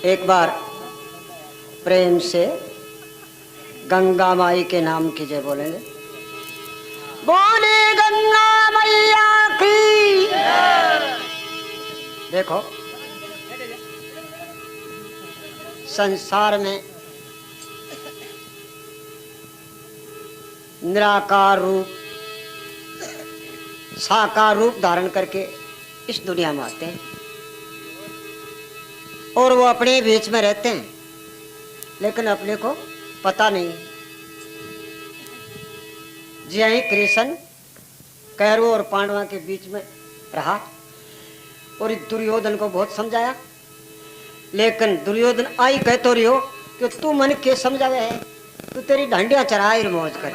एक बार प्रेम से गंगा माई के नाम की जय बोलेंगे। बोले गंगा मैया की। देखो संसार में निराकार रूप साकार रूप धारण करके इस दुनिया में आते हैं और वो अपने बीच में रहते हैं, लेकिन अपने को पता नहीं। जी आई कृष्ण कौरवों और पांडवों के बीच में रहा और दुर्योधन को बहुत समझाया, लेकिन दुर्योधन आई कहतो रियो कि तू मन के समझावे है, तू तेरी ढंडियां चराए मौज कर।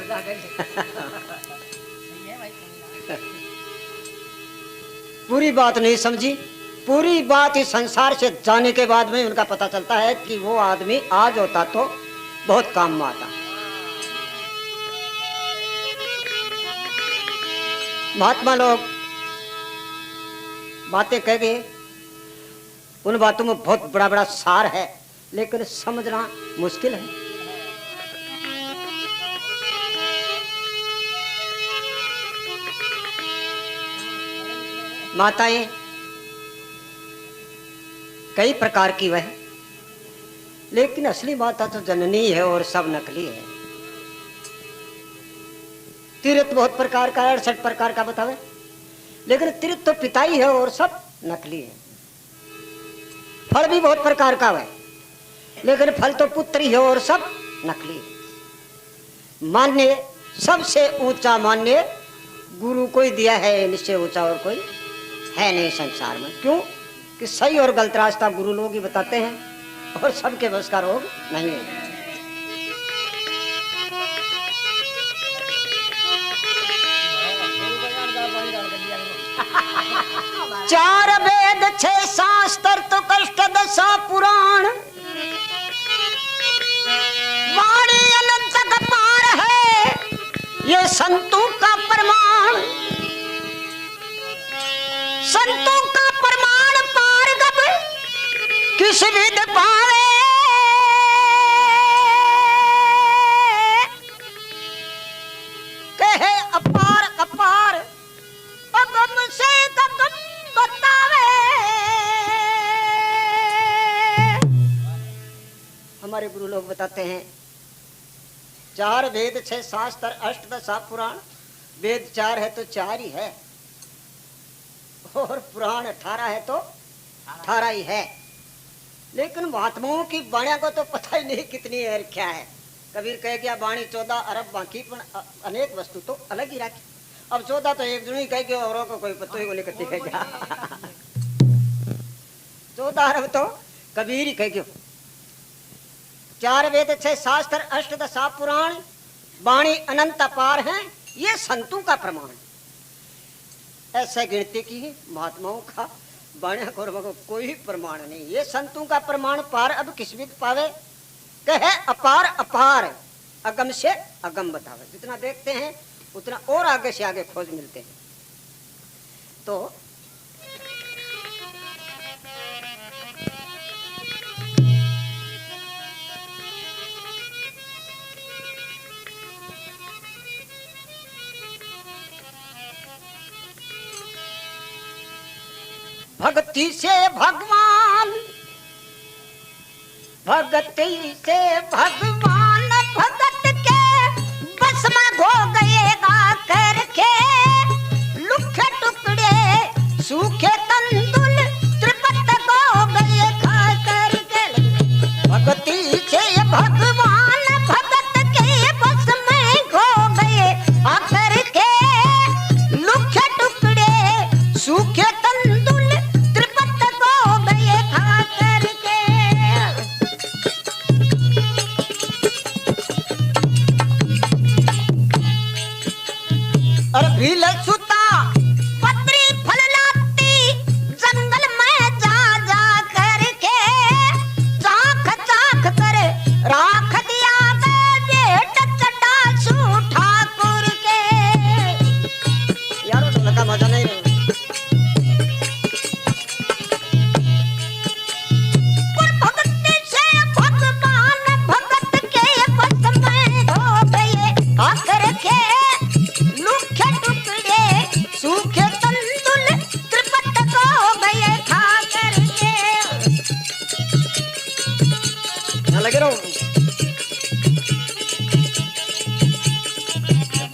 पूरी बात नहीं समझी। पूरी बात इस संसार से जाने के बाद में उनका पता चलता है कि वो आदमी आज होता तो बहुत काम में आता। महात्मा लोग बातें कह गए, उन बातों में बहुत बड़ा बड़ा सार है, लेकिन समझना मुश्किल है। माताएं कई प्रकार की वह, लेकिन असली माता तो जननी है और सब नकली है। तीर्थ बहुत प्रकार का 68 प्रकार का बतावे, लेकिन तीर्थ तो पिता ही है और सब नकली है। फल भी बहुत प्रकार का है, लेकिन फल तो पुत्र ही है और सब नकली है। मान्य सबसे ऊंचा मान्य गुरु को ही दिया है, निश्चय ऊंचा और कोई है नहीं संसार में। क्यों कि सही और गलत रास्ता गुरु लोग ही बताते हैं और सबके बस का रोग नहीं है। चार वेद 6 शास्त्र तो कष्ट 10 पुराण, वाणी अनंत का पार है ये संतों का प्रमाण। संतों का प्रमाण पार गब किस विद पावे, कहे अपार अपार अगम से गगन बतावे। हमारे गुरु लोग बताते हैं 4 वेद 6 शास्त्र 8 10 पुराण। वेद 4 है तो 4 ही है, और पुराण 18 है तो 18 ही है। लेकिन महात्माओं की वाणिया को तो पता ही नहीं कितनी है क्या है। कबीर कह गया वाणी 14 अरब बाकी, पर अनेक वस्तु तो अलग ही रखी। अब 14 तो एक जुनी कह गया, औरों को कोई पता ही नहीं करती कह गया। 14 अरब तो कबीर ही कह गयो। 4 वेद 6 शास्त्र 8 10 पुराण, वाणी अनंत अपार है ये संतों का प्रमाण। ऐसे गिनती की महात्माओं का वाणी को कोई प्रमाण नहीं। ये संतों का प्रमाण पार अब किस विद पावे, कहे अपार अपार अगम से अगम बतावे। जितना देखते हैं उतना और आगे से आगे खोज मिलते हैं। तो भक्ति से भगवान, भक्ति से भगवान, भगत के बस में हो गएगा करके लुखे टुकड़े सूखे तंदुल त्रिपत हो गए खा करके। भक्ति से भगवान, भगत के बस में हो गए आकर के लुखे टुकड़े सूखे भील सुता पत्री फल लाती जंगल में जा जा करके चाख चाख कर राख दिया बेट चटा सू ठाकुर के। यारो ढोलक का मजा नहीं रहा। भक्ति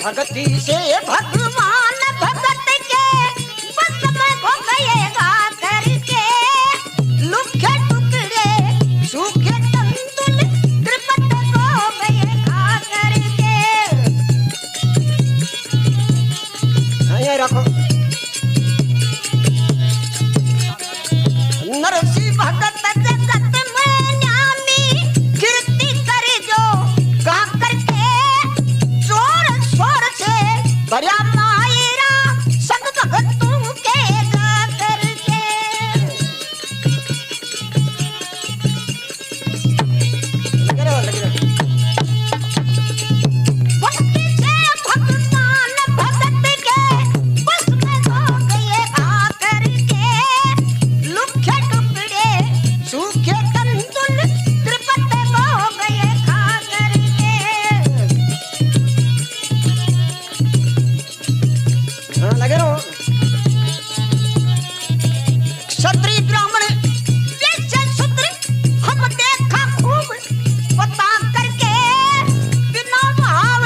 भक्ति से भगवान भगत के बस में हो गएगा करके लुखे टुकड़े सूखे तंतुल त्रिपत को गए खा करके। ये रखो नरसिंह भगत जगत में न्यामी कीर्ति कर जो गा करके जोर शोर से भरा मायरा सब भगतों के गा करके। भक्ति से भगवान भगत के बस में हो गए खा करके लुखे टुकड़े सूखे तंतुल त्रिपत हो गए खा करके। लगे रहो क्षत्रिय ब्राह्मण वैश्य शूद्र हम देखा खूब बता करके बिना भाव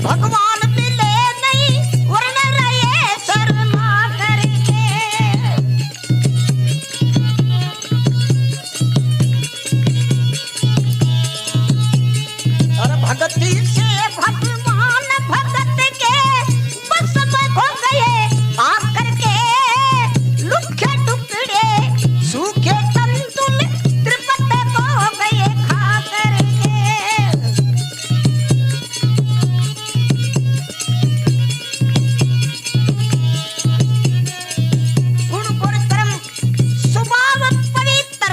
भगवान मिले नहीं वरना रहे शर्मा करके। और भक्ति से भगवान भगत के बस में हो गए आकर के लुखे टुकड़े सूखे तंतुल त्रिपत को हो गए खा करके। गुण गुण कर्म स्वभाव पवित्र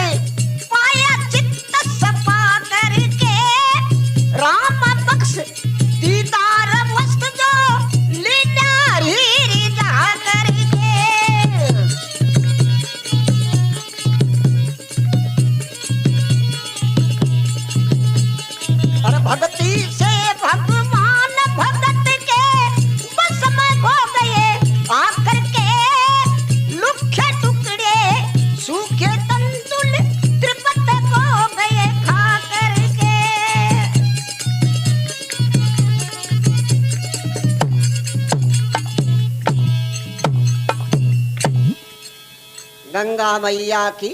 पाया चित्त सपा करके राम बख्श दीदार मस्त जो लीला हीरी जा करके। और भक्ति से भगवान भगत के बस में हो गए आकर के लुखे टुकड़े सूखे तंतुल त्रिपत को हो गए खा करके। गंगा मैया की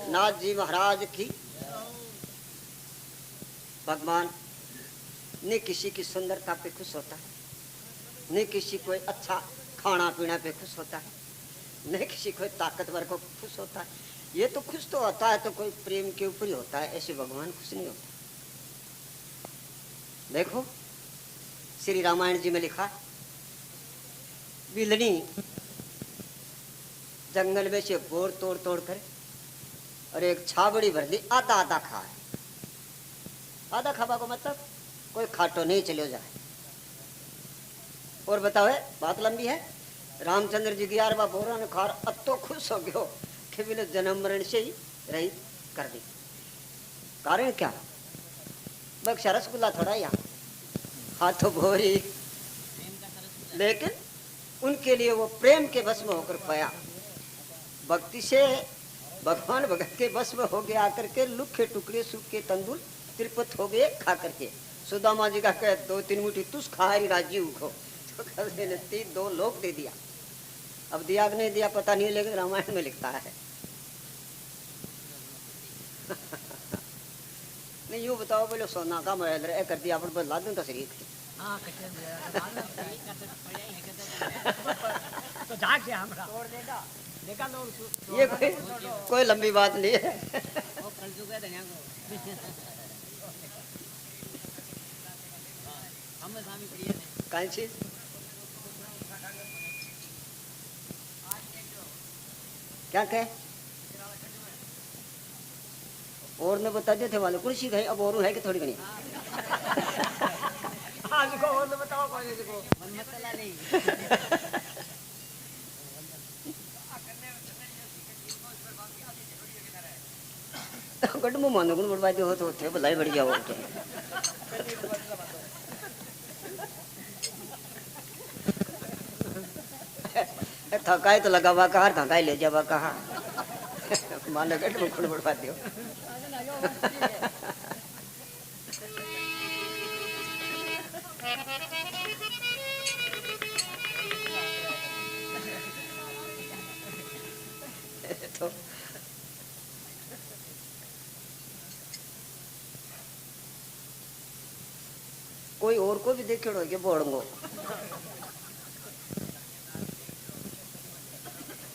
नाथ जी महाराज की। भगवान न किसी की सुंदरता पे खुश होता है, न किसी को अच्छा खाना पीना पे खुश होता है, न किसी को ताकतवर को खुश होता है। ये तो खुश तो होता है तो कोई प्रेम के ऊपर ही होता है, ऐसे भगवान खुश नहीं होता। देखो श्री रामायण जी में लिखा बिलनी जंगल में से बोर तोड़ तोड़ कर और एक छाबड़ी भर ली आधा आधा खा है। आधा खाबा को मतलब कोई खाटो नहीं चलो जाए। और बताओ बात लंबी है। रामचंद्र जी 11वां बोरा ने खार अतो खुश हो गयो कि बिना जन्म मरण से ही रहित कर दी। कारण क्या बक्शा रसगुल्ला थोड़ा यहाँ हाथों भोरी, लेकिन उनके लिए वो प्रेम के बस में होकर पाया। भक्ति से भगवान भगत के बस में हो गए आकर के लुखे टुकड़े सूखे तंदुल त्रिपत हो गए खा करके। सुदामा जी का कह 2-3 मुट्ठी तुस खारी राजी उखो तो कहते ने 2 लोग दे दिया। अब दिया कि नहीं दिया पता नहीं, लेकिन रामायण में लिखता है। नहीं यूँ बताओ बोलो सोना का महल रहे कर दिया अपन बदला दूं तो शरीर ये कोई लंबी बात नहीं है। कौन चीज क्या कहे और ने बता दिए थे वाले कुर्सी गए अब और है कि थोड़ी घनी और ने बताओ नहीं गड में मानो गुण बड़वाई हो तो थे भलाई बढ़िया हो तो थकाई तो लगावा कहा थकाई ले जावा कहा मानो गड में गुण बड़वा दियो कोई और को भी देखेड़ो के बोड़ंगो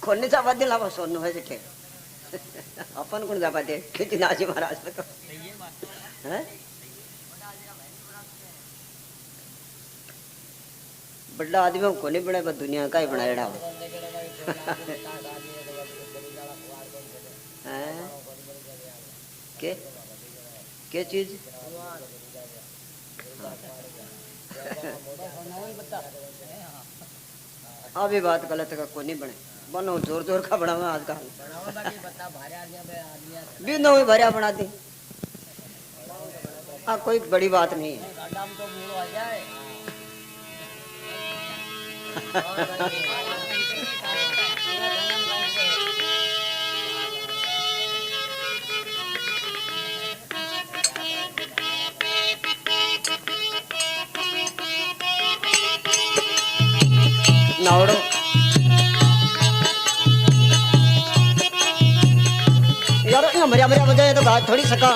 खोने जावा दे लावा सोनो है जेठे अपन कौन जावा दे खेती नाजी महाराज पे तो हैं बड़ा आदमी को नहीं बना दुनिया का ही बनाएड़ा के चीज अभी बात गलत का को नहीं बने बनो जोर जोर का बनावा आज का भी न भरिया बना दी हाँ कोई बड़ी बात नहीं है नावड़ो यार मरिया मरिया बजाए तो बात थोड़ी सका